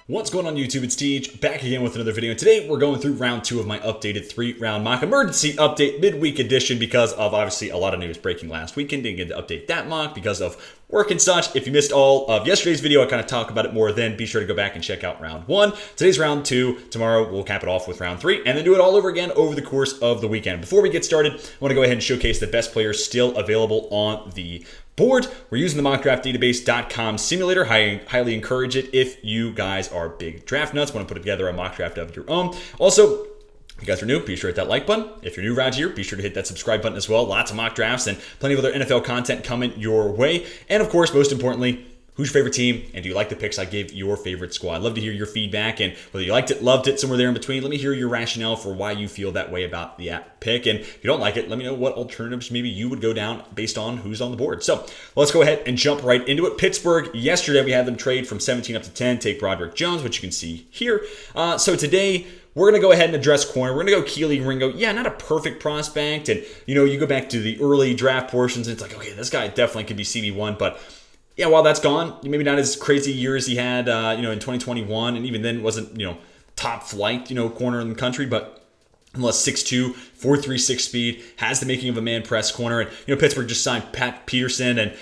What's going on YouTube? It's Teej, back again with another video. Today we're going through round 2 of my updated 3-round mock emergency update midweek edition because of obviously a lot of news breaking last weekend. Didn't get to update that mock because of work and such. If you missed all of yesterday's video, I kind of talk about it more then. Be sure to go back and check out round 1. Today's round 2. Tomorrow we'll cap it off with round 3 and then do it all over again over the course of the weekend. Before we get started, I want to go ahead and showcase the best players still available on the board. We're using the mockdraftdatabase.com simulator. Highly encourage it if you guys are big draft nuts, want to put together a mock draft of your own. Also, if you guys are new, be sure to hit that like button. If you're new around here, be sure to hit that subscribe button as well. Lots of mock drafts and plenty of other NFL content coming your way. And of course, most importantly, who's your favorite team, and do you like the picks I gave your favorite squad? I'd love to hear your feedback, and whether you liked it, loved it, somewhere there in between. Let me hear your rationale for why you feel that way about the pick, and if you don't like it, let me know what alternatives maybe you would go down based on who's on the board. So let's go ahead and jump right into it. Pittsburgh, yesterday we had them trade from 17 up to 10, take Broderick Jones, which you can see here. So today, we're going to go ahead and address corner. We're going to go Kelee Ringo. Yeah, not a perfect prospect, and you go back to the early draft portions, and it's like, okay, this guy definitely could be CB1, but yeah, while that's gone, maybe not as crazy a year as he had, in 2021, and even then wasn't, top flight, corner in the country, but nonetheless 6'2", 4.36 speed, has the making of a man press corner, and Pittsburgh just signed Pat Peterson, and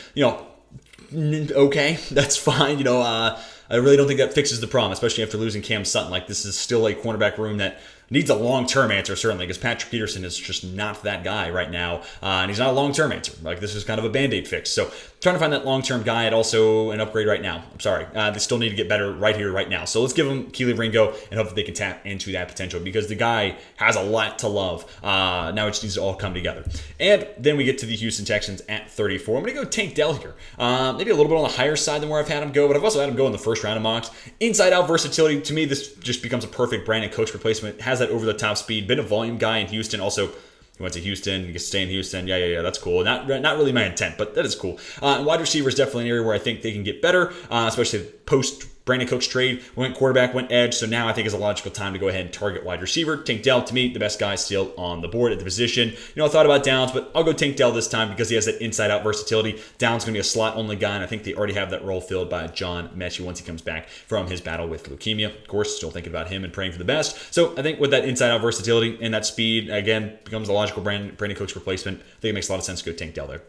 okay, that's fine. I really don't think that fixes the problem, especially after losing Cam Sutton. Like, this is still a cornerback room that needs a long-term answer, certainly, because Patrick Peterson is just not that guy right now, and he's not a long-term answer. Like, this is kind of a Band-Aid fix. So trying to find that long-term guy and also an upgrade right now. I'm sorry. They still need to get better right here, right now. So let's give them Kelee Ringo and hope that they can tap into that potential because the guy has a lot to love. Now it just needs to all come together. And then we get to the Houston Texans at 34. I'm going to go Tank Dell here. Maybe a little bit on the higher side than where I've had him go, but I've also had him go in the first round of mocks. Inside-out versatility, to me, this just becomes a perfect Brandon Cooks replacement. Has that over-the-top speed, been a volume guy in Houston. Also, he went to Houston, he can stay in Houston. Yeah, that's cool. Not really my intent, but that is cool. And wide receiver is definitely an area where I think they can get better, especially post Brandon Cooks trade. Went quarterback, went edge, so now I think is a logical time to go ahead and target wide receiver. Tank Dell, to me, the best guy still on the board at the position. I thought about Downs, but I'll go Tank Dell this time because he has that inside-out versatility. Downs going to be a slot-only guy, and I think they already have that role filled by John Mechie once he comes back from his battle with leukemia. Of course, still thinking about him and praying for the best. So I think with that inside-out versatility and that speed, again, becomes a logical Brandon Cooks replacement. I think it makes a lot of sense to go Tank Dell there.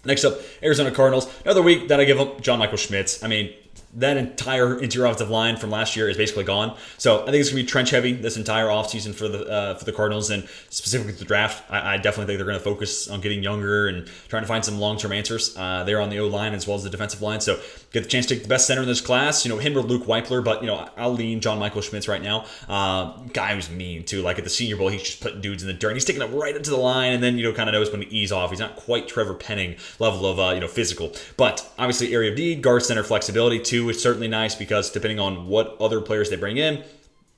Next up, Arizona Cardinals. Another week that I give them John Michael Schmitz. I mean, that entire interior offensive line from last year is basically gone. So I think it's going to be trench heavy this entire offseason for the Cardinals, and specifically the draft. I definitely think they're going to focus on getting younger and trying to find some long-term answers there on the O-line as well as the defensive line. So get the chance to take the best center in this class. Him or Luke Weipler, but I'll lean John Michael Schmitz right now. Guy who's mean too. Like at the Senior Bowl, he's just putting dudes in the dirt. He's taking them right into the line, and then kind of knows when to ease off. He's not quite Trevor Penning level of physical, but obviously area of need, guard center flexibility too. It's certainly nice because depending on what other players they bring in,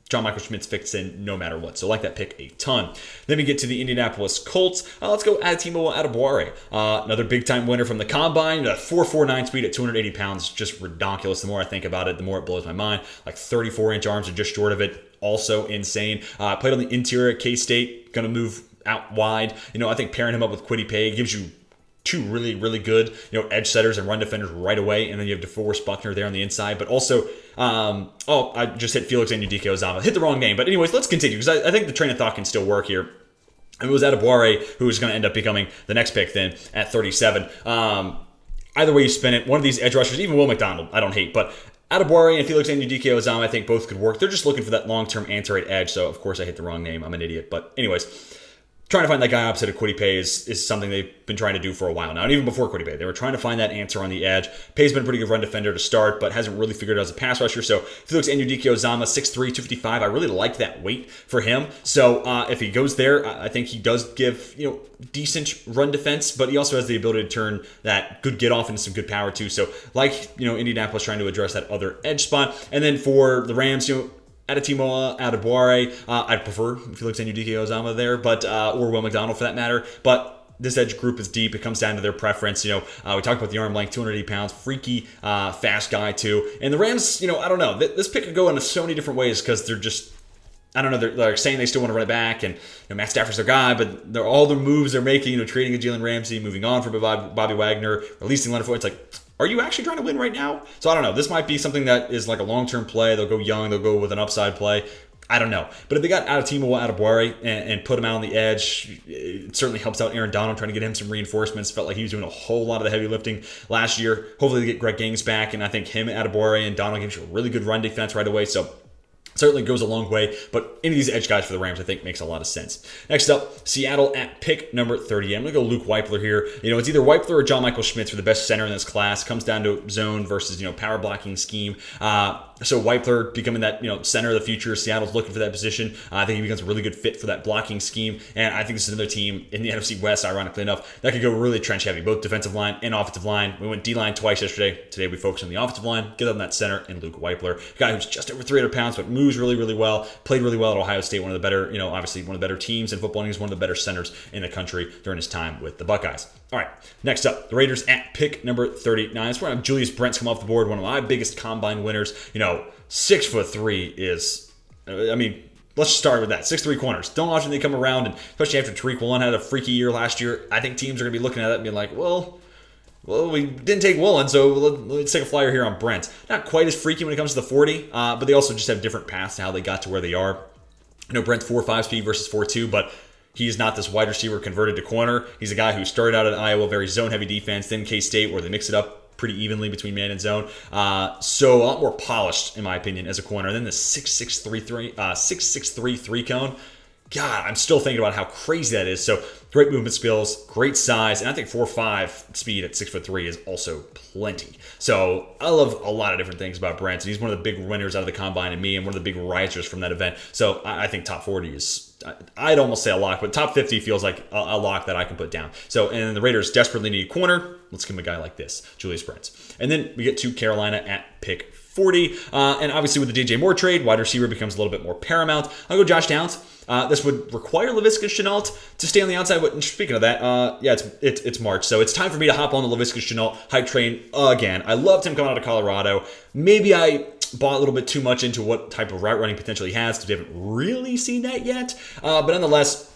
John Michael Schmitz fits in no matter what. So I like that pick a ton. Then we get to the Indianapolis Colts. Let's go Adetomiwa Adebawore. Another big-time winner from the Combine. 4.49 speed at 280 pounds. Just ridiculous. The more I think about it, the more it blows my mind. Like 34-inch arms are just short of it. Also insane. Played on the interior at K-State. Going to move out wide. I think pairing him up with Kwity Paye gives you two really, really good, edge setters and run defenders right away. And then you have DeForest Buckner there on the inside. But also, I just hit Felix Anudike-Uzomah. Hit the wrong name. But anyways, let's continue because I think the train of thought can still work here. It was Adebawore who is going to end up becoming the next pick then at 37. Either way you spin it, one of these edge rushers, even Will McDonald, I don't hate. But Adebawore and Felix Anudike-Uzomah, I think both could work. They're just looking for that long-term answer at edge. So, of course, I hit the wrong name. I'm an idiot. But anyways, trying to find that guy opposite of Kwity Paye is something they've been trying to do for a while now. And even before Kwity Paye, they were trying to find that answer on the edge. Paye's been a pretty good run defender to start, but hasn't really figured it out as a pass rusher. So Felix Anudike-Uzomah, 6'3", 255. I really like that weight for him. So if he goes there, I think he does give, decent run defense, but he also has the ability to turn that good get off into some good power too. So Indianapolis trying to address that other edge spot. And then for the Rams, Adetomiwa Adebawore, I'd prefer Felix Anudike-Uzomah there, but or Will McDonald for that matter. But this edge group is deep. It comes down to their preference. We talked about the arm length, 280 pounds, freaky, fast guy too. And the Rams, I don't know. This pick could go in so many different ways because they're just I don't know. They're saying they still want to run it back, and Matt Stafford's their guy, but all the moves they're making, trading a Jalen Ramsey, moving on from Bobby Wagner, releasing Leonard Floyd. It's like, are you actually trying to win right now? So I don't know. This might be something that is like a long-term play. They'll go young. They'll go with an upside play. I don't know. But if they got Timo Adebawore and put him out on the edge, it certainly helps out Aaron Donald, trying to get him some reinforcements. Felt like he was doing a whole lot of the heavy lifting last year. Hopefully they get Greg Gaines back, and I think him, Adebawore, and Donald gives you a really good run defense right away. So certainly goes a long way, but any of these edge guys for the Rams, I think, makes a lot of sense. Next up, Seattle at pick number 30. I'm going to go Luke Weipler here. It's either Weipler or John Michael Schmitz for the best center in this class. Comes down to zone versus, power blocking scheme. So Weipler becoming that, center of the future. Seattle's looking for that position. I think he becomes a really good fit for that blocking scheme. And I think this is another team in the NFC West, ironically enough, that could go really trench heavy, both defensive line and offensive line. We went D-line twice yesterday. Today we focus on the offensive line. Get on that center and Luke Weipler, a guy who's just over 300 pounds, but moves really, really well. Played really well at Ohio State, one of the better, obviously one of the better teams in football, and he's one of the better centers in the country during his time with the Buckeyes. All right, next up, the Raiders at pick number 39. That's where I have Julius Brents come off the board, one of my biggest combine winners. 6'3" is, let's start with that. 6'3" corners. Don't often they come around, and especially after Tariq Woolen had a freaky year last year, I think teams are going to be looking at that and being like, well, we didn't take Woolen, so let's take a flyer here on Brent. Not quite as freaky when it comes to the 40, but they also just have different paths to how they got to where they are. Brent's 4.5 speed versus 4.2, but he's not this wide receiver converted to corner. He's a guy who started out at Iowa, very zone-heavy defense, then K-State, where they mix it up pretty evenly between man and zone. So a lot more polished, in my opinion, as a corner. And then the 6'6" 3 cone. God, I'm still thinking about how crazy that is. So great movement skills, great size, and I think 4.5 speed at 6'3" is also plenty. So I love a lot of different things about Brent. And he's one of the big winners out of the combine and me, and one of the big risers from that event. So I think top 40 is, I'd almost say a lock, but top 50 feels like a lock that I can put down. So, and the Raiders desperately need a corner. Let's give him a guy like this, Julius Brents. And then we get to Carolina at pick 40. And obviously with the DJ Moore trade, wide receiver becomes a little bit more paramount. I'll go Josh Downs. This would require Laviska Shenault to stay on the outside. But speaking of that, it's March. So it's time for me to hop on the Laviska Shenault hype train again. I loved him coming out of Colorado. Maybe I bought a little bit too much into what type of route running potential he has, because we haven't really seen that yet. But nonetheless,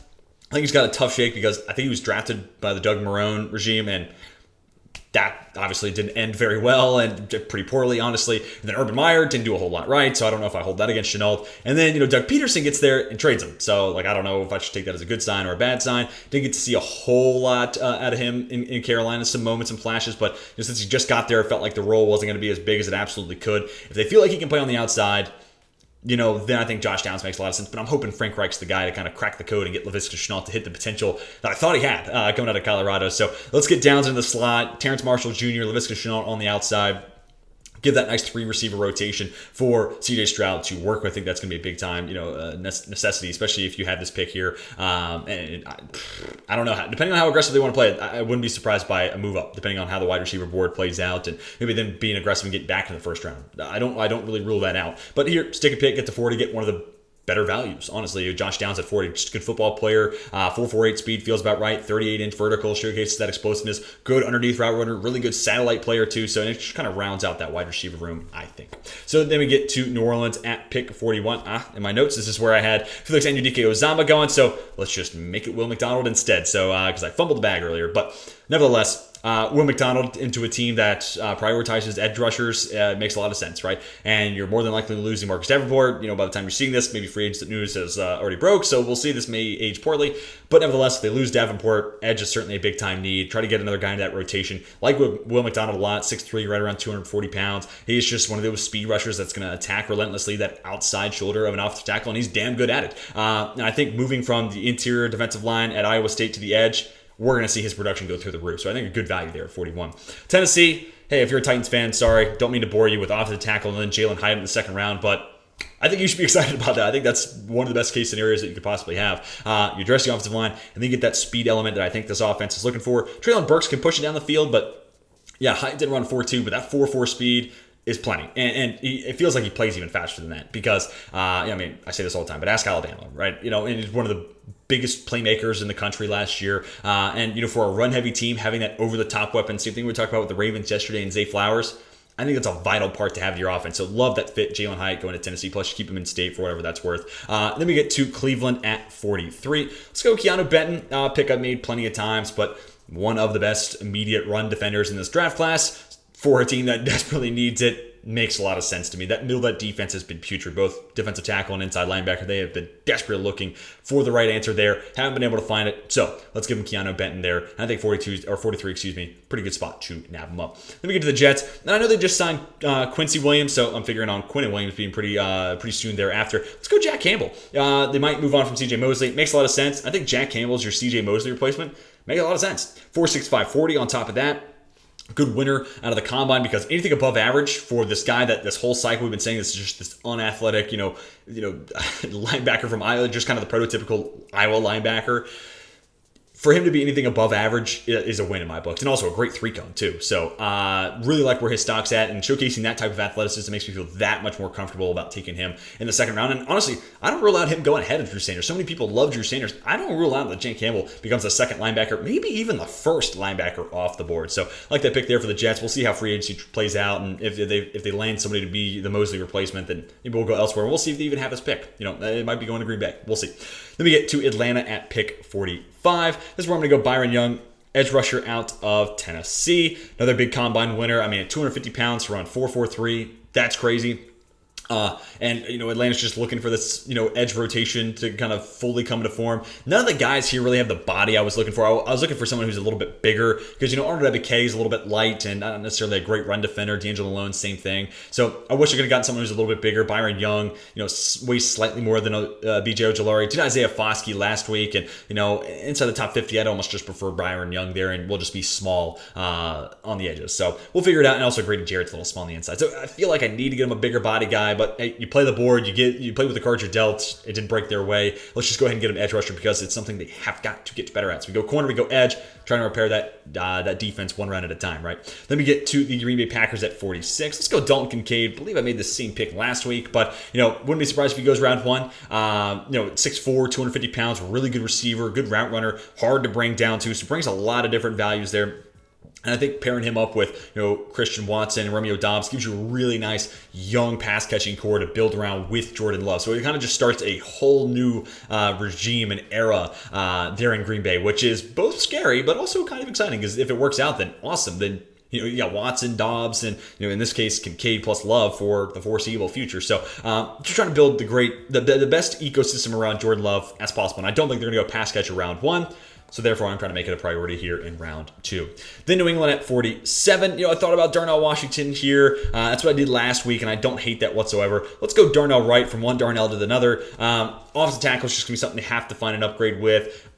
I think he's got a tough shake, because I think he was drafted by the Doug Marrone regime, and that obviously didn't end very well and pretty poorly, honestly. And then Urban Meyer didn't do a whole lot right, so I don't know if I hold that against Shenault. And then, Doug Peterson gets there and trades him. So, I don't know if I should take that as a good sign or a bad sign. Didn't get to see a whole lot out of him in Carolina, some moments and flashes, but since he just got there, it felt like the role wasn't going to be as big as it absolutely could. If they feel like he can play on the outside, then I think Josh Downs makes a lot of sense. But I'm hoping Frank Reich's the guy to kind of crack the code and get Laviska Shenault to hit the potential that I thought he had coming out of Colorado. So let's get Downs in the slot. Terrence Marshall Jr., Laviska Shenault on the outside. Give that nice 3-receiver rotation for CJ Stroud to work with. I think that's going to be a big time, necessity, especially if you have this pick here. And I don't know how, depending on how aggressive they want to play it, I wouldn't be surprised by a move up, depending on how the wide receiver board plays out, and maybe then being aggressive and get back in the first round. I don't really rule that out. But here, stick a pick, get to 40, get one of the better values, honestly. Josh Downs at 40, just a good football player. 4.48 speed feels about right. 38-inch vertical, showcases that explosiveness. Good underneath route runner. Really good satellite player too. So it just kind of rounds out that wide receiver room, I think. So then we get to New Orleans at pick 41. In my notes, this is where I had Felix Anudike-Uzomah going. So let's just make it Will McDonald instead. So because I fumbled the bag earlier, but nevertheless. Will McDonald into a team that prioritizes edge rushers makes a lot of sense, right? And you're more than likely losing Marcus Davenport. By the time you're seeing this, maybe free agent news has already broke, so we'll see. This may age poorly. But nevertheless, if they lose Davenport, edge is certainly a big-time need. Try to get another guy into that rotation. Like Will McDonald a lot, 6'3", right around 240 pounds. He's just one of those speed rushers that's going to attack relentlessly that outside shoulder of an offensive tackle, and he's damn good at it. And I think moving from the interior defensive line at Iowa State to the edge, we're going to see his production go through the roof. So I think a good value there at 41. Tennessee, hey, if you're a Titans fan, sorry, don't mean to bore you with offensive tackle and then Jalen Hyatt in the second round, but I think you should be excited about that. I think that's one of the best case scenarios that you could possibly have. You address the offensive line and then get that speed element that I think this offense is looking for. Treylon Burks can push it down the field, but yeah, Hyatt didn't run 4.2, but that 4.4 speed is plenty. And it feels like he plays even faster than that because, I say this all the time, but ask Alabama, right? And he's one of the biggest playmakers in the country last year. And for a run-heavy team, having that over-the-top weapon, same thing we talked about with the Ravens yesterday and Zay Flowers, I think that's a vital part to have in your offense. So love that fit. Jalen Hyatt going to Tennessee. Plus, you keep him in state for whatever that's worth. Then we get to Cleveland at 43. Let's go Keanu Benton. Pick I've made plenty of times, but one of the best immediate run defenders in this draft class for a team that desperately needs it. Makes a lot of sense to me. That middle of that defense has been putrid. Both defensive tackle and inside linebacker, they have been desperately looking for the right answer there. Haven't been able to find it. So let's give him Keanu Benton there. And I think 43, pretty good spot to nab him up. Then we get to the Jets. And I know they just signed Quincy Williams, so I'm figuring on Quinnen Williams being pretty soon thereafter. Let's go Jack Campbell. They might move on from CJ Mosley. Makes a lot of sense. I think Jack Campbell is your CJ Mosley replacement. Makes a lot of sense. 4.65 40 on top of that. Good winner out of the combine, because anything above average for this guy that this whole cycle we've been saying this is just this unathletic, linebacker from Iowa, just kind of the prototypical Iowa linebacker. For him to be anything above average is a win in my books, and also a great 3-cone too. So really like where his stock's at, and showcasing that type of athleticism makes me feel that much more comfortable about taking him in the second round. And honestly, I don't rule out him going ahead of Drew Sanders. So many people love Drew Sanders. I don't rule out that Jack Campbell becomes a second linebacker, maybe even the first linebacker off the board. So I like that pick there for the Jets. We'll see how free agency plays out, and if they land somebody to be the Mosley replacement, then maybe we'll go elsewhere. We'll see if they even have his pick. It might be going to Green Bay. We'll see. Then we get to Atlanta at pick 45. This is where I'm going to go Byron Young, edge rusher out of Tennessee. Another big combine winner. I mean, at 250 pounds to run 4.43. That's crazy. Atlanta's just looking for this, edge rotation to kind of fully come to form. None of the guys here really have the body I was looking for. I was looking for someone who's a little bit bigger, because, Arnold Ebiketie is a little bit light and not necessarily a great run defender. D'Angelo Malone, same thing. So I wish I could have gotten someone who's a little bit bigger. Byron Young, weighs slightly more than BJ Ojulari. Did Isaiah Foskey last week, and, inside the top 50, I'd almost just prefer Byron Young there, and we'll just be small on the edges. So we'll figure it out. And also Grady Jarrett's a little small on the inside. So I feel like I need to get him a bigger body guy, but hey, you play the board, you play with the cards you're dealt. It didn't break their way. Let's just go ahead and get an edge rusher, because it's something they have got to get better at. So we go corner, we go edge, trying to repair that defense one round at a time, right? Then we get to the Green Bay Packers at 46. Let's go Dalton Kincaid. I believe I made the same pick last week, but wouldn't be surprised if he goes round one. 6'4", 250 pounds, really good receiver, good route runner, hard to bring down too. So brings a lot of different values there. And I think pairing him up with Christian Watson and Romeo Doubs gives you a really nice young pass catching core to build around with Jordan Love. So it kind of just starts a whole new regime and era there in Green Bay, which is both scary but also kind of exciting, because if it works out, then awesome. Then you got Watson, Dobbs, and in this case Kincaid plus Love for the foreseeable future. So just trying to build the best ecosystem around Jordan Love as possible. And I don't think they're going to go pass catcher round one. So therefore, I'm trying to make it a priority here in round two. Then New England at 47. I thought about Darnell Washington here. That's what I did last week, and I don't hate that whatsoever. Let's go Darnell Wright from one Darnell to another. Offensive tackle is just going to be something they have to find an upgrade with.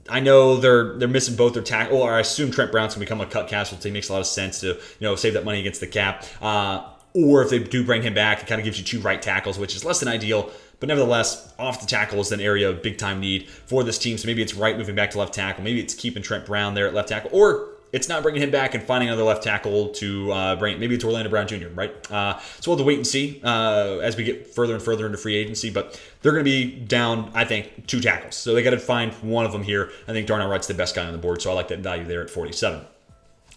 I know they're missing both their tackle, or I assume Trent Brown's going to become a cut casualty. It makes a lot of sense to save that money against the cap. Or if they do bring him back, it kind of gives you two right tackles, which is less than ideal. But nevertheless, off the tackle is an area of big-time need for this team. So maybe it's Wright moving back to left tackle. Maybe it's keeping Trent Brown there at left tackle. Or it's not bringing him back and finding another left tackle to bring. Maybe it's Orlando Brown Jr., right? So we'll have to wait and see as we get further and further into free agency. But they're going to be down, I think, two tackles. So they got to find one of them here. I think Darnell Wright's the best guy on the board, so I like that value there at 47.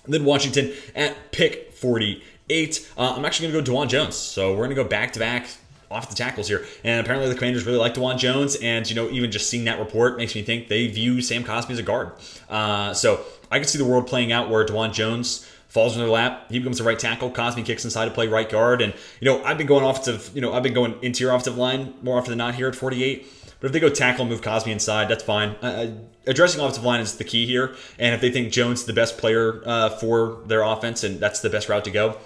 And then Washington at pick 48. I'm actually going to go DeJuan Jones. So we're going to go back-to-back off the tackles here. And apparently the Commanders really like DeJuan Jones. And, even just seeing that report makes me think they view Sam Cosmi as a guard. So I can see the world playing out where DeJuan Jones falls in their lap. He becomes a right tackle. Cosmi kicks inside to play right guard. And, I've been going interior offensive line more often than not here at 48. But if they go tackle and move Cosmi inside, that's fine. Addressing offensive line is the key here. And if they think Jones is the best player for their offense and that's the best route to go,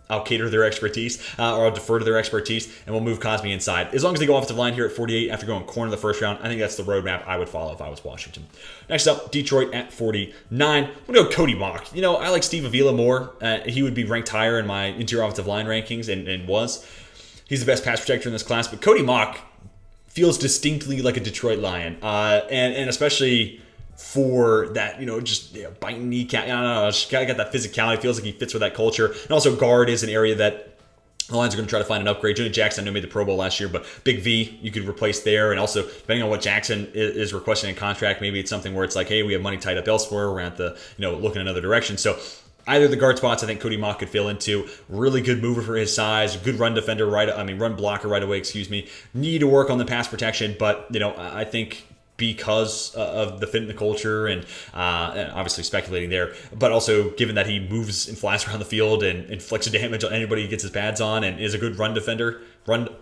I'll cater to their expertise, or I'll defer to their expertise, and we'll move Cosmi inside. As long as they go offensive line here at 48 after going corner the first round, I think that's the roadmap I would follow if I was Washington. Next up, Detroit at 49. I'm going to go Cody Mauch. I like Steve Avila more. He would be ranked higher in my interior offensive line rankings, and was. He's the best pass protector in this class, but Cody Mauch feels distinctly like a Detroit Lion, and especially for that, biting kneecap. I don't know, just got that physicality. Feels like he fits with that culture. And also guard is an area that the Lions are going to try to find an upgrade. Johnny Jackson, I know, made the Pro Bowl last year, but Big V, you could replace there. And also, depending on what Jackson is requesting in contract, maybe it's something where it's like, hey, we have money tied up elsewhere. We're at the, looking another direction. So Either the guard spots, I think Cody Mauch could fill into. Really good mover for his size, good run defender, run blocker right away, excuse me. Need to work on the pass protection, but, I think because of the fit in the culture and obviously speculating there, but also given that he moves and flies around the field and inflicts damage on anybody he gets his pads on and is a good run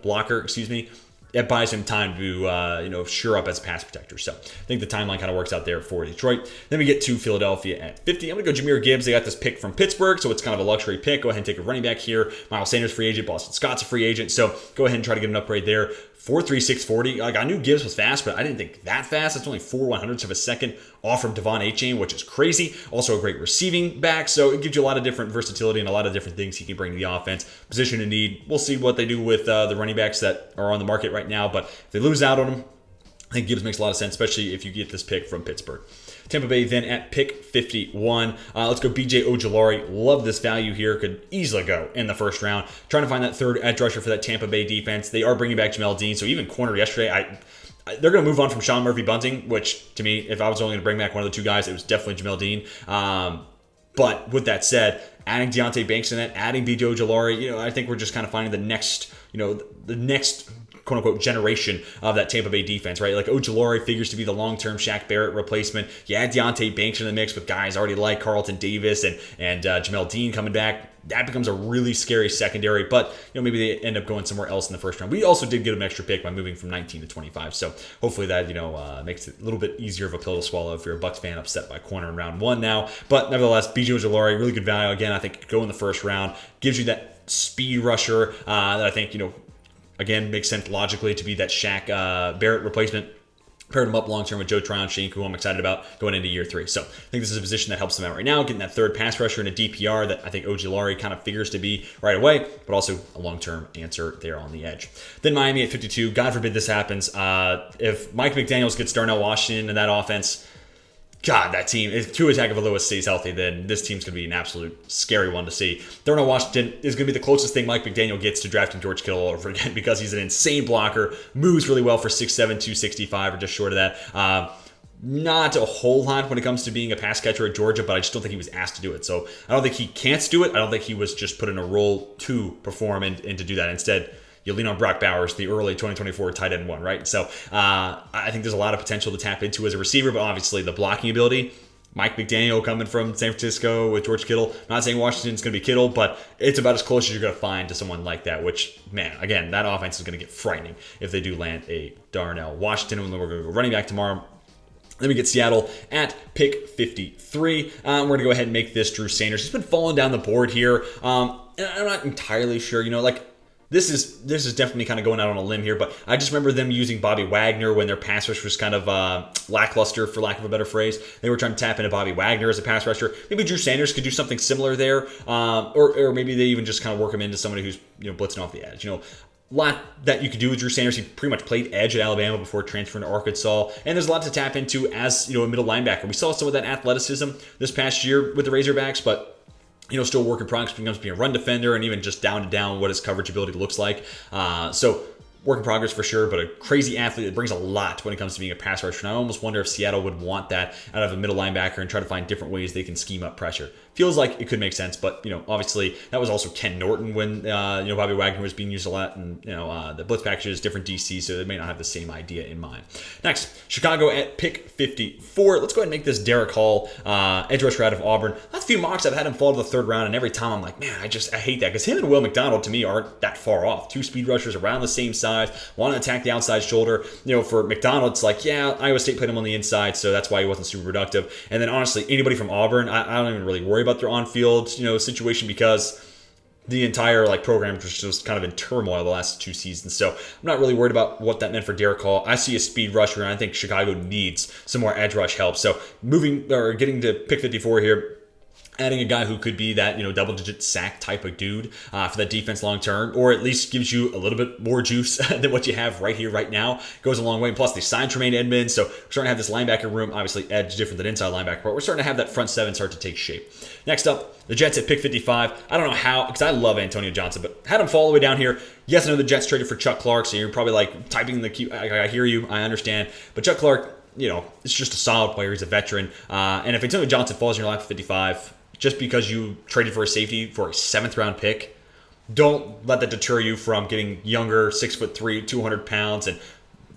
blocker, excuse me, it buys him time to, shore up as a pass protector. So I think the timeline kind of works out there for Detroit. Then we get to Philadelphia at 50. I'm going to go Jahmyr Gibbs. They got this pick from Pittsburgh, so it's kind of a luxury pick. Go ahead and take a running back here. Miles Sanders, free agent. Boston Scott's a free agent. So go ahead and try to get an upgrade there. 4.3, 640. Like, I knew Gibbs was fast, but I didn't think that fast. It's only 4/100ths of a second off from Devon Achane, which is crazy. Also a great receiving back, so it gives you a lot of different versatility and a lot of different things he can bring to the offense. Position in need. We'll see what they do with the running backs that are on the market right now, but if they lose out on him, I think Gibbs makes a lot of sense, especially if you get this pick from Pittsburgh. Tampa Bay then at pick 51. Let's go BJ Ojulari. Love this value here. Could easily go in the first round. Trying to find that third edge rusher for that Tampa Bay defense. They are bringing back Jamel Dean, so even corner yesterday, they're going to move on from Sean Murphy-Bunting, which to me, if I was only going to bring back one of the two guys, it was definitely Jamel Dean. But with that said, adding Deonte Banks in that, adding BJ Ojulari, I think we're just kind of finding the next quote-unquote generation of that Tampa Bay defense, right? Like Ojulari figures to be the long-term Shaq Barrett replacement. You add Deonte Banks in the mix with guys already like Carlton Davis and Jamel Dean coming back. That becomes a really scary secondary, but maybe they end up going somewhere else in the first round. We also did get an extra pick by moving from 19 to 25, so hopefully that makes it a little bit easier of a pill to swallow if you're a Bucs fan upset by corner in round one now. But nevertheless, BJ Ojulari, really good value. Again, I think could go in the first round. Gives you that speed rusher that I think again makes sense logically to be that Shaq Barrett replacement. Paired him up long-term with Joe Tryon-Shink, who I'm excited about going into year 3. So I think this is a position that helps them out right now, getting that third pass rusher in a DPR that I think Ojulari kind of figures to be right away, but also a long-term answer there on the edge. Then Miami at 52. God forbid this happens. If Mike McDaniels gets Darnell Washington in that offense, God, that team, if Tua Tagovailoa stays healthy, then this team's going to be an absolute scary one to see. Darnell Washington is going to be the closest thing Mike McDaniel gets to drafting George Kittle all over again because he's an insane blocker, moves really well for 6'7", 265, or just short of that. Not a whole lot when it comes to being a pass catcher at Georgia, but I just don't think he was asked to do it. So I don't think he can't do it. I don't think he was just put in a role to perform and to do that. Instead, you lean on Brock Bowers, the early 2024 tight end one, right? So I think there's a lot of potential to tap into as a receiver, but obviously the blocking ability, Mike McDaniel coming from San Francisco with George Kittle. Not saying Washington's going to be Kittle, but it's about as close as you're going to find to someone like that, which, man, again, that offense is going to get frightening if they do land a Darnell Washington. And then we're going to go running back tomorrow. Then we get Seattle at pick 53. We're going to go ahead and make this Drew Sanders. He's been falling down the board here. And I'm not entirely sure, This is definitely kind of going out on a limb here, but I just remember them using Bobby Wagner when their pass rush was kind of lackluster, for lack of a better phrase. They were trying to tap into Bobby Wagner as a pass rusher. Maybe Drew Sanders could do something similar there, or maybe they even just kind of work him into somebody who's blitzing off the edge. A lot that you could do with Drew Sanders. He pretty much played edge at Alabama before transferring to Arkansas, and there's a lot to tap into as a middle linebacker. We saw some of that athleticism this past year with the Razorbacks, but still work in progress when it comes to being a run defender and even just down to down what his coverage ability looks like. So work in progress for sure, but a crazy athlete that brings a lot when it comes to being a pass rusher. And I almost wonder if Seattle would want that out of a middle linebacker and try to find different ways they can scheme up pressure. Feels like it could make sense, but obviously that was also Ken Norton when Bobby Wagner was being used a lot, and the blitz packages, different DC, so they may not have the same idea in mind. Next, Chicago at pick 54. Let's go ahead and make this Derek Hall, edge rusher out of Auburn. Last few mocks I've had him fall to the third round, and every time I'm like, man, I hate that, because him and Will McDonald to me aren't that far off. Two speed rushers around the same size, want to attack the outside shoulder. For McDonald, it's like, yeah, Iowa State played him on the inside, so that's why he wasn't super productive. And then honestly, anybody from Auburn, I don't even really worry about their on-field situation, because the entire program was just kind of in turmoil the last 2 seasons. So I'm not really worried about what that meant for Derek Hall. I see a speed rusher, and I think Chicago needs some more edge rush help. So getting to pick 54 here, adding a guy who could be that double-digit sack type of dude for that defense long term, or at least gives you a little bit more juice than what you have right here, right now, goes a long way. And plus, they signed Tremaine Edmonds, so we're starting to have this linebacker room. Obviously, edge different than inside linebacker, but we're starting to have that front seven start to take shape. Next up, the Jets at pick 55. I don't know how, because I love Antonio Johnson, but had him fall all the way down here. Yes, I know the Jets traded for Chuck Clark, so you're probably typing the key. I hear you, I understand, but Chuck Clark, it's just a solid player. He's a veteran, and if Antonio Johnson falls in your lap at 55. just because you traded for a safety for a 7th round pick, don't let that deter you from getting younger, 6'3", 200 pounds, and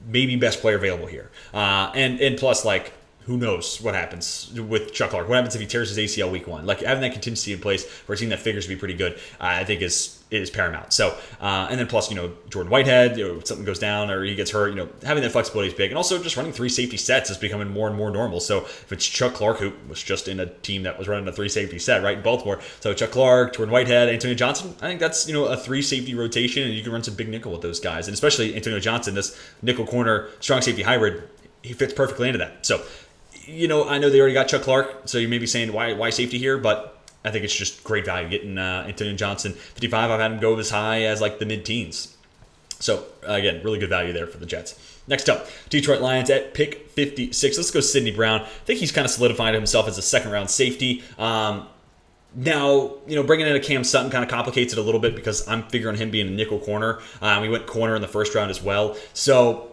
maybe best player available here. And plus, like, who knows what happens with Chuck Clark? What happens if he tears his ACL week 1? Like, having that contingency in place for a team that figures to be pretty good, I think is paramount. So, and then plus, Jordan Whitehead, something goes down or he gets hurt, having that flexibility is big. And also just running 3 safety sets is becoming more and more normal. So if it's Chuck Clark, who was just in a team that was running a 3 safety set, right, in Baltimore. So Chuck Clark, Jordan Whitehead, Antonio Johnson, I think that's, a 3 safety rotation, and you can run some big nickel with those guys. And especially Antonio Johnson, this nickel corner, strong safety hybrid, he fits perfectly into that. So, I know they already got Chuck Clark, so you may be saying, why safety here? But I think it's just great value getting Antonio Johnson. 55, I've had him go as high as like the mid-teens. So, again, really good value there for the Jets. Next up, Detroit Lions at pick 56. Let's go Sidney Brown. I think he's kind of solidified himself as a 2nd-round safety. Now, bringing in a Cam Sutton kind of complicates it a little bit because I'm figuring him being a nickel corner. We went corner in the 1st round as well. So,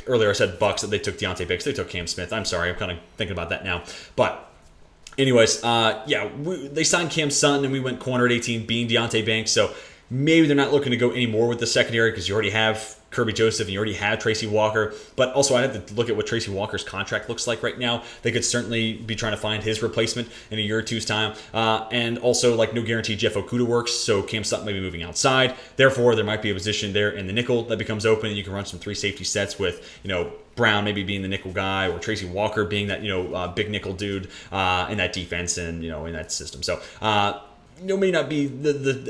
earlier I said Bucks that they took Deontay Banks. They took Cam Smith. I'm sorry, I'm kind of thinking about that now. But anyways, they signed Cam Sutton and we went corner at 18 being Deontay Banks. So maybe they're not looking to go any more with the secondary because you already have Kirby Joseph and you already have Tracy Walker. But also I have to look at what Tracy Walker's contract looks like right now. They could certainly be trying to find his replacement in a year or two's time. And also, like, no guarantee Jeff Okudah works, so Cam Sutton may be moving outside. Therefore, there might be a position there in the nickel that becomes open, and you can run some 3 safety sets with, Brown maybe being the nickel guy or Tracy Walker being that, big nickel dude in that defense and, in that system. So, may not be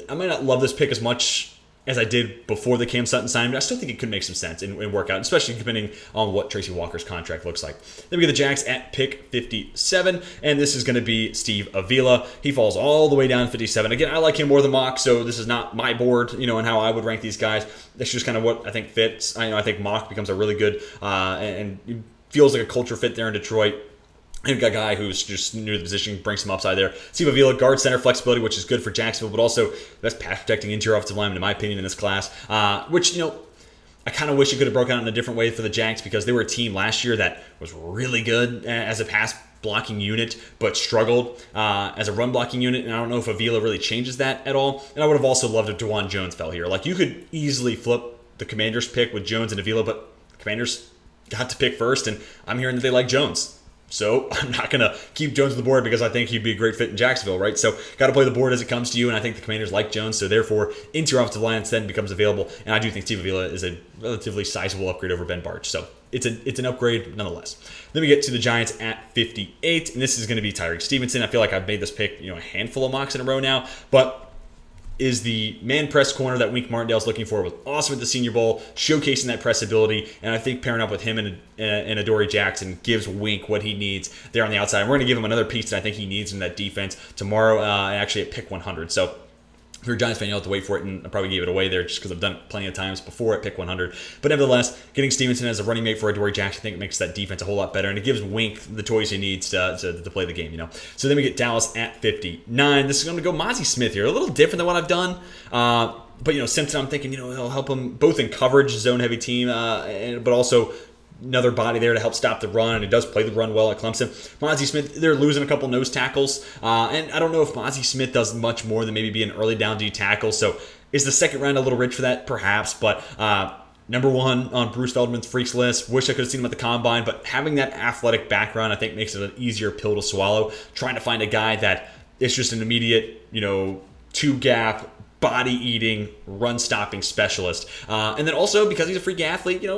I might not love this pick as much as I did before the Cam Sutton signing, but I still think it could make some sense and work out, especially depending on what Tracy Walker's contract looks like. Then we get the Jags at pick 57, and this is going to be Steve Avila. He falls all the way down to 57. Again, I like him more than Mock, so this is not my board, and how I would rank these guys. That's just kind of what I think fits. I think Mock becomes a really good and feels like a culture fit there in Detroit. And we've got a guy who's just new to the position, brings some upside there. Steve Avila, guard center flexibility, which is good for Jacksonville, but also best pass protecting interior offensive lineman, in my opinion, in this class. Which, I kind of wish it could have broken out in a different way for the Jags because they were a team last year that was really good as a pass blocking unit, but struggled as a run blocking unit. And I don't know if Avila really changes that at all. And I would have also loved if DeJuan Jones fell here. Like, you could easily flip the Commanders pick with Jones and Avila, but Commanders got to pick first, and I'm hearing that they like Jones. So I'm not going to keep Jones on the board because I think he'd be a great fit in Jacksonville, right? So got to play the board as it comes to you, and I think the Commanders like Jones, so therefore interior offensive line then becomes available, and I do think Steve Avila is a relatively sizable upgrade over Ben Bartch. So it's an upgrade nonetheless. Then we get to the Giants at 58, and this is going to be Tyreek Stevenson. I feel like I've made this pick, a handful of mocks in a row now, but is the man press corner that Wink Martindale's looking for. Was awesome at the Senior Bowl, showcasing that press ability, and I think pairing up with him and Adoree Jackson gives Wink what he needs there on the outside. And we're going to give him another piece that I think he needs in that defense tomorrow, actually at pick 100. So if you're a Giants fan, you'll have to wait for it, and I probably gave it away there just because I've done it plenty of times before at pick 100. But nevertheless, getting Stevenson as a running mate for Adoree Jackson, I think it makes that defense a whole lot better, and it gives Wink the toys he needs to play the game, So then we get Dallas at 59. This is going to go Mazi Smith here. A little different than what I've done. But, Simpson, I'm thinking, it'll help him both in coverage, zone-heavy team, but also another body there to help stop the run, and he does play the run well at Clemson. Mazi Smith, they're losing a couple nose tackles, and I don't know if Mazi Smith does much more than maybe be an early down D tackle, so is the second round a little rich for that? Perhaps, but number 1 on Bruce Feldman's freaks list. Wish I could have seen him at the combine, but having that athletic background, I think, makes it an easier pill to swallow. Trying to find a guy that is just an immediate, 2-gap, body-eating, run-stopping specialist. And then also, because he's a freak athlete,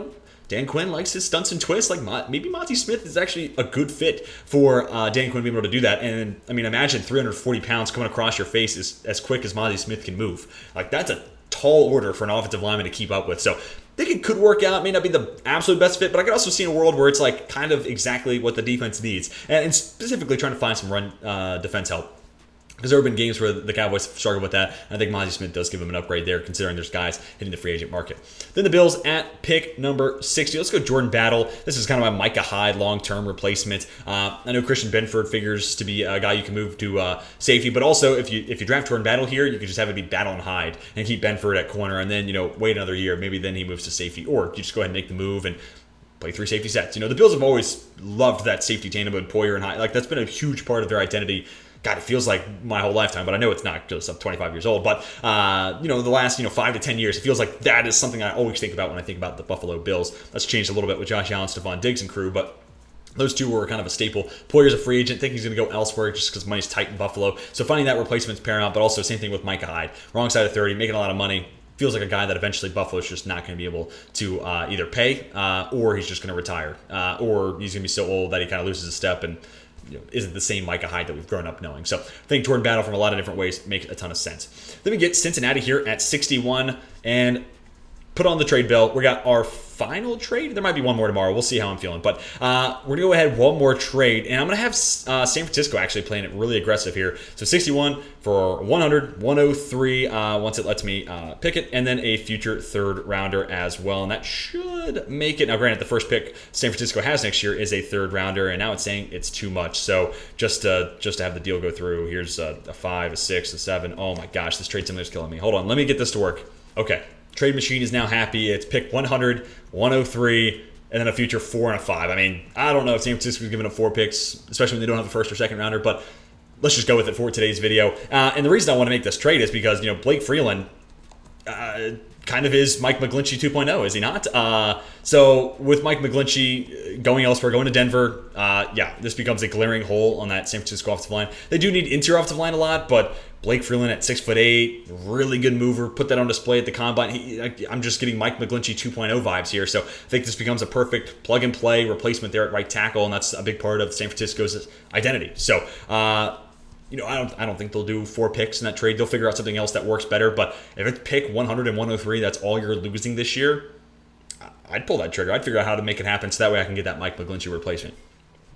Dan Quinn likes his stunts and twists. Like, maybe Monty Smith is actually a good fit for Dan Quinn being able to do that. And, imagine 340 pounds coming across your face is as quick as Monty Smith can move. Like, that's a tall order for an offensive lineman to keep up with. So I think it could work out. It may not be the absolute best fit, but I could also see a world where it's like kind of exactly what the defense needs. And specifically trying to find some run defense help. Because there have been games where the Cowboys struggle with that. I think Mazi Smith does give him an upgrade there, considering there's guys hitting the free agent market. Then the Bills at pick number 60. Let's go Jordan Battle. This is kind of my Micah Hyde long-term replacement. I know Christian Benford figures to be a guy you can move to safety, but also if you draft Jordan Battle here, you could just have it be Battle and Hyde and keep Benford at corner, and then wait another year. Maybe then he moves to safety, or you just go ahead and make the move and play 3 safety sets. The Bills have always loved that safety tandem with Poyer and Hyde. Like, that's been a huge part of their identity. God, it feels like my whole lifetime, but I know it's not because I'm 25 years old. But, the last, 5 to 10 years, it feels like that is something I always think about when I think about the Buffalo Bills. That's changed a little bit with Josh Allen, Stephon Diggs, and crew, but those two were kind of a staple. Poyer's a free agent. I think he's going to go elsewhere just because money's tight in Buffalo. So finding that replacement's paramount, but also same thing with Micah Hyde. Wrong side of 30, making a lot of money. Feels like a guy that eventually Buffalo's just not going to be able to either pay or he's just going to retire. Or he's going to be so old that he kind of loses a step and isn't the same Micah Hyde that we've grown up knowing. So I think Jordan Battle from a lot of different ways makes a ton of sense. Then we get Cincinnati here at 61 and put on the trade bell. We got our final trade. There might be one more tomorrow. We'll see how I'm feeling. But we're going to go ahead one more trade. And I'm going to have San Francisco actually playing it really aggressive here. So 61 for 100, 103 once it lets me pick it. And then a future third rounder as well. And that should make it. Now, granted, the first pick San Francisco has next year is a third rounder. And now it's saying it's too much. So just to have the deal go through, here's a 5, a 6, a 7. Oh my gosh, this trade simulator is killing me. Hold on. Let me get this to work. Okay. Trade machine is now happy. It's pick 100, 103, and then a future 4 and a 5. I mean, I don't know if San Francisco's giving up 4 picks, especially when they don't have a first or second rounder, but let's just go with it for today's video. And the reason I want to make this trade is because, Blake Freeland kind of is Mike McGlinchey 2.0, is he not? So with Mike McGlinchey going elsewhere, going to Denver, this becomes a glaring hole on that San Francisco offensive line. They do need interior offensive line a lot, but Blake Freeland at 6'8", really good mover. Put that on display at the combine. I'm just getting Mike McGlinchey 2.0 vibes here. So I think this becomes a perfect plug and play replacement there at right tackle, and that's a big part of San Francisco's identity. So I don't think they'll do 4 picks in that trade. They'll figure out something else that works better. But if it's pick 100 and 103, that's all you're losing this year, I'd pull that trigger. I'd figure out how to make it happen so that way I can get that Mike McGlinchey replacement.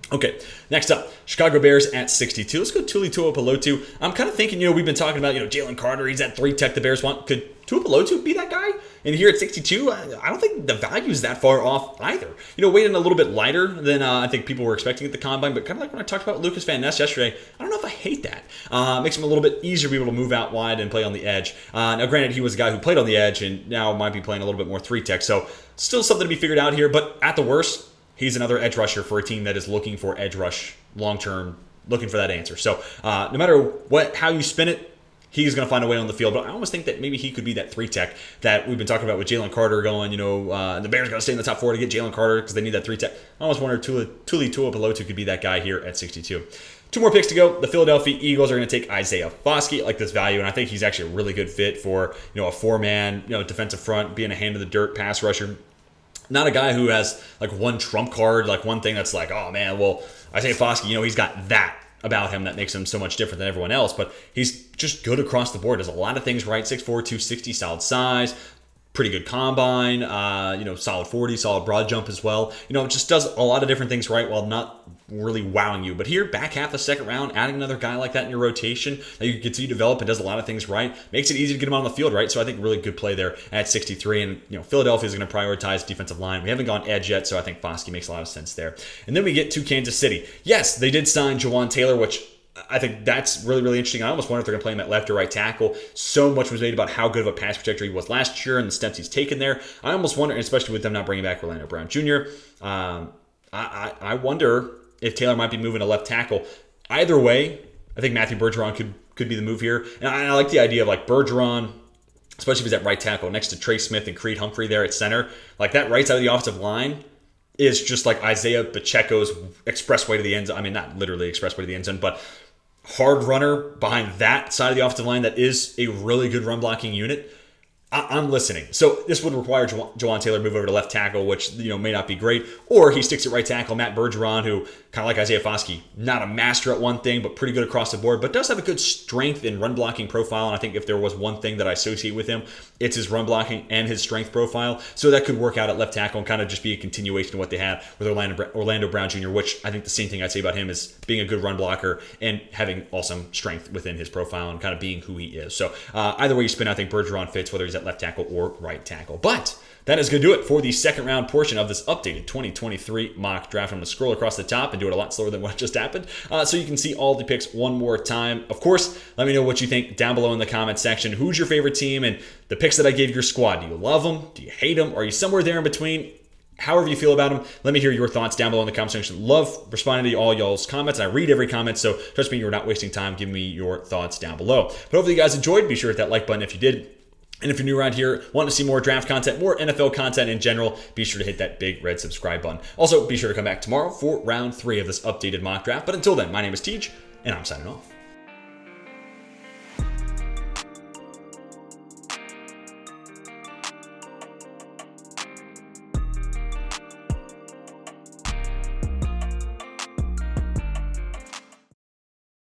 Okay, next up, Chicago Bears at 62. Let's go Tuli Tuipulotu. I'm kind of thinking, we've been talking about, Jalen Carter. He's at 3 tech the Bears want. Could Tuipulotu be that guy? And here at 62, I don't think the value is that far off either. Weighing a little bit lighter than I think people were expecting at the combine, but kind of like when I talked about Lucas Van Ness yesterday, I don't know if I hate that. Makes him a little bit easier to be able to move out wide and play on the edge. Now, granted, he was a guy who played on the edge and now might be playing a little bit more 3 tech, so still something to be figured out here, but at the worst, he's another edge rusher for a team that is looking for edge rush long-term, looking for that answer. So no matter how you spin it, he's going to find a way on the field. But I almost think that maybe he could be that 3 tech that we've been talking about with Jalen Carter going, the Bears got to stay in the top 4 to get Jalen Carter because they need that 3 tech. I almost wonder if Tuli Tuipulotu could be that guy here at 62. 2 more picks to go. The Philadelphia Eagles are going to take Isaiah Foskey. I like this value, and I think he's actually a really good fit for, a 4-man, defensive front, being a hand-to-the-dirt pass rusher. Not a guy who has like one trump card, like one thing that's like, oh man, well, Isaiah Foskey, he's got that about him that makes him so much different than everyone else, but he's just good across the board. Does a lot of things right. 6'4", 260, solid size, pretty good combine, solid 40, solid broad jump as well. Just does a lot of different things right while not really wowing you. But here, back half the second round, adding another guy like that in your rotation that you can continue to develop and does a lot of things right, makes it easy to get him on the field, right? So I think really good play there at 63. And, Philadelphia is going to prioritize defensive line. We haven't gone edge yet, so I think Foskey makes a lot of sense there. And then we get to Kansas City. Yes, they did sign Jawan Taylor, which I think that's really, really interesting. I almost wonder if they're going to play him at left or right tackle. So much was made about how good of a pass protector he was last year and the steps he's taken there. I almost wonder, especially with them not bringing back Orlando Brown Jr., I wonder if Taylor might be moving to left tackle. Either way, I think Matthew Bergeron could be the move here. And I like the idea of like Bergeron, especially if he's at right tackle next to Trey Smith and Creed Humphrey there at center. Like that right side of the offensive line is just like Isaiah Pacheco's expressway to the end zone. I mean, not literally expressway to the end zone, but hard runner behind that side of the offensive line that is a really good run blocking unit. I'm listening. So this would require Jawan Taylor move over to left tackle, which may not be great, or he sticks at right tackle. Matt Bergeron, who kind of like Isaiah Foskey, not a master at one thing, but pretty good across the board, but does have a good strength and run blocking profile. And I think if there was one thing that I associate with him, it's his run blocking and his strength profile. So that could work out at left tackle and kind of just be a continuation of what they had with Orlando Brown Jr., which I think the same thing I'd say about him is being a good run blocker and having awesome strength within his profile and kind of being who he is. So either way you spin, I think Bergeron fits, whether he's at left tackle or right tackle. But that is going to do it for the second round portion of this updated 2023 mock draft. I'm going to scroll across the top and do it a lot slower than what just happened so you can see all the picks one more time. Of course, let me know what you think down below in the comment section. Who's your favorite team and the picks that I gave your squad? Do you love them? Do you hate them? Are you somewhere there in between? However you feel about them, let me hear your thoughts down below in the comment section. Love responding to all y'all's comments, and I read every comment, so trust me, you're not wasting time. Give me your thoughts down below. But hopefully you guys enjoyed. Be sure to hit that like button if you did. And if you're new around here, want to see more draft content, more NFL content in general, be sure to hit that big red subscribe button. Also, be sure to come back tomorrow for round 3 of this updated mock draft. But until then, my name is Tej, and I'm signing off.